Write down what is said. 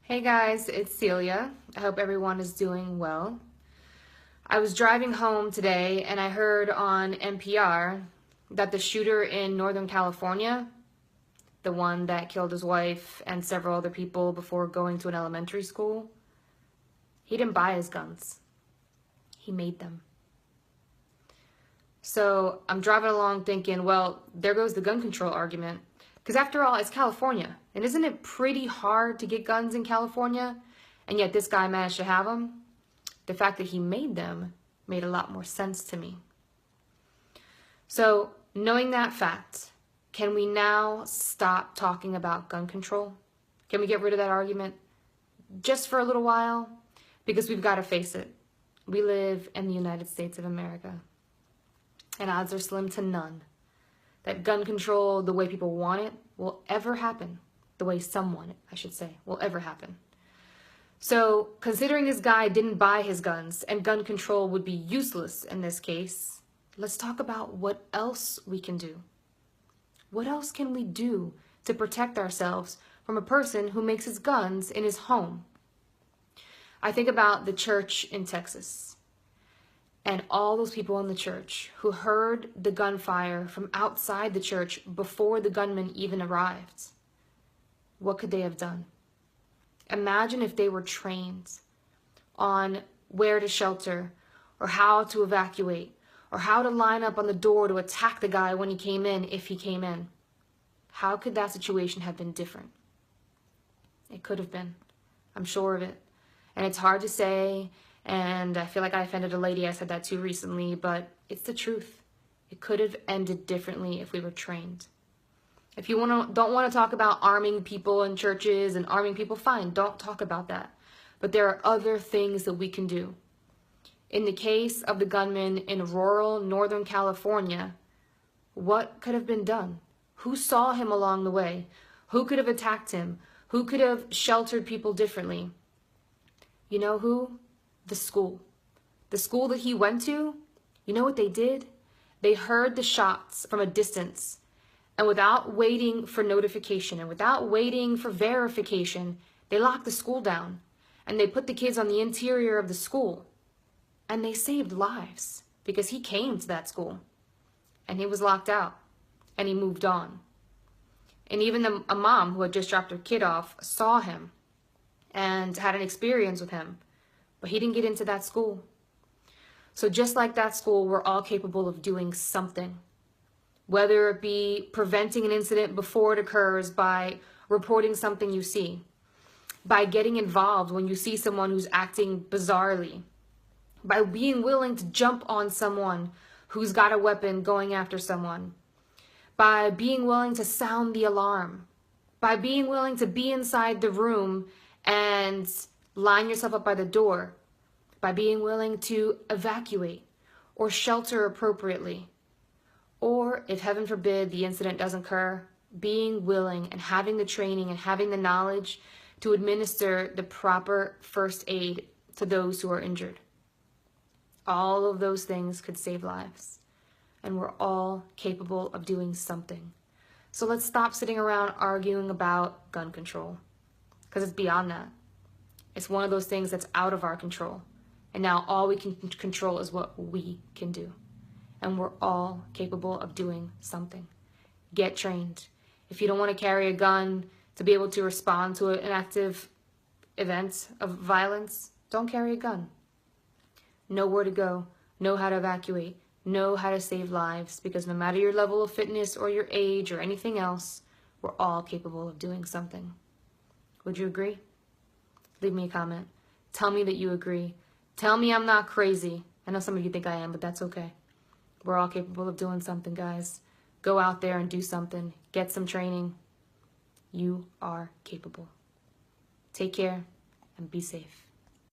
Hey guys, it's Celia. I hope everyone is doing well. I was driving home today and I heard on NPR that the shooter in Northern California, the one that killed his wife and several other people before going to an elementary school, he didn't buy his guns. He made them. So I'm driving along thinking, well, there goes the gun control argument. Because after all, it's California. And isn't it pretty hard to get guns in California? And yet this guy managed to have them. The fact that he made them made a lot more sense to me. So knowing that fact, can we now stop talking about gun control? Can we get rid of that argument just for a little while? Because we've got to face it. We live in the United States of America. And odds are slim to none that gun control, the way people want it, will ever happen. The way some want it, I should say, will ever happen. So, considering this guy didn't buy his guns and gun control would be useless in this case, let's talk about what else we can do. What else can we do to protect ourselves from a person who makes his guns in his home? I think about the church in Texas. And all those people in the church who heard the gunfire from outside the church before the gunman even arrived. What could they have done? Imagine if they were trained on where to shelter or how to evacuate or how to line up on the door to attack the guy when he came in, if he came in. How could that situation have been different? It could have been. I'm sure of it. And it's hard to say. And I feel like I offended a lady I said that to recently, but it's the truth. It could have ended differently if we were trained. If you don't want to talk about arming people in churches and arming people, fine, don't talk about that. But there are other things that we can do. In the case of the gunman in rural Northern California, what could have been done? Who saw him along the way? Who could have attacked him? Who could have sheltered people differently? You know who? The school. The school that he went to, you know what they did? They heard the shots from a distance. And without waiting for notification and without waiting for verification, they locked the school down. And they put the kids on the interior of the school. And they saved lives because he came to that school. And he was locked out. And he moved on. And even a mom who had just dropped her kid off saw him and had an experience with him. But he didn't get into that school. So just like that school, we're all capable of doing something. Whether it be preventing an incident before it occurs by reporting something you see. By getting involved when you see someone who's acting bizarrely. By being willing to jump on someone who's got a weapon going after someone. By being willing to sound the alarm. By being willing to be inside the room and line yourself up by the door, by being willing to evacuate or shelter appropriately. Or, if heaven forbid the incident doesn't occur, being willing and having the training and having the knowledge to administer the proper first aid to those who are injured. All of those things could save lives. And we're all capable of doing something. So let's stop sitting around arguing about gun control. Because it's beyond that. It's one of those things that's out of our control. And now all we can control is what we can do. And we're all capable of doing something. Get trained. If you don't want to carry a gun to be able to respond to an active event of violence, don't carry a gun. Know where to go. Know how to evacuate. Know how to save lives. Because no matter your level of fitness or your age or anything else, we're all capable of doing something. Would you agree? Leave me a comment. Tell me that you agree. Tell me I'm not crazy. I know some of you think I am, but that's okay. We're all capable of doing something, guys. Go out there and do something. Get some training. You are capable. Take care and be safe.